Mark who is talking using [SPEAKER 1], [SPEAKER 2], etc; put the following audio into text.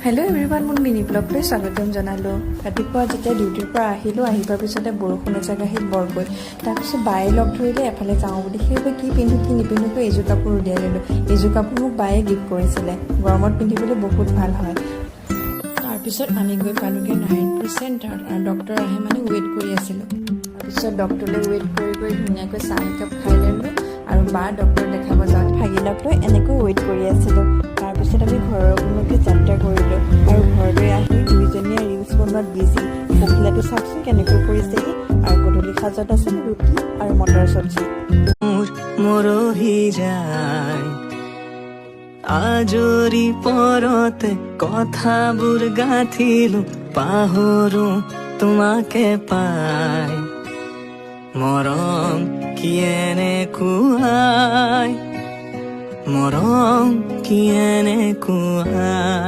[SPEAKER 1] Hello' everyone, মোৰ mini ব্লগলৈ স্বাগতম জনালোঁ। ৰাতিপুৱা যেতিয়া ডিউটিৰ পৰা আহিলোঁ, আহি পোৱাৰ পিছতে বৰষুণ এজাক আহিল বৰকৈ। তাৰপিছত বায়ে লগ ধৰিলে এফালে যাওঁ বুলি। সেইবাবে কি পিন্ধো কি নিপিন্ধোকৈ এইযোৰ কাপোৰ উলিয়াই ল'লোঁ। এইযোৰ কাপোৰ মোক বায়ে গিফ্ট কৰিছিলে, গৰমত পিন্ধিবলৈ বহুত ভাল হয়। তাৰপিছত আমি গৈ পালোঁগৈ নাৰায়ণপুৰ চেণ্টাৰত, আৰু ডক্টৰ আহে মানে ৱেইট কৰি আছিলোঁ। তাৰপিছত ডক্টৰলৈ ৱেইট কৰি ধুনীয়াকৈ চাহ একাপ খাই ল'লোঁ, আৰু বা ডক্টৰ দেখাব যাওঁ ভাগিনক লৈ এনেকৈ ৱেইট কৰি আছিলোঁ। তাৰপিছত আমি ঘৰৰ অভিমুখে যাত্ৰা কৰিলোঁ, আৰু ঘৰলৈ আহি দুইজনীয়ে ৰিলচ বনোৱাত বিজি। পখিলাটো চাওকচোন কেনেকৈ কৰিছেহি, আৰু গধূলি সাজত আছে ৰুটি আৰু মটৰ চব্জি।
[SPEAKER 2] মৰহি যায় আজৰি পৰতে কথাবোৰ গাঁঠিলো, পাহৰো তোমাকে পাই। মৰম কি এনেকুৱাই, মৰম কি এনেকুৱাই।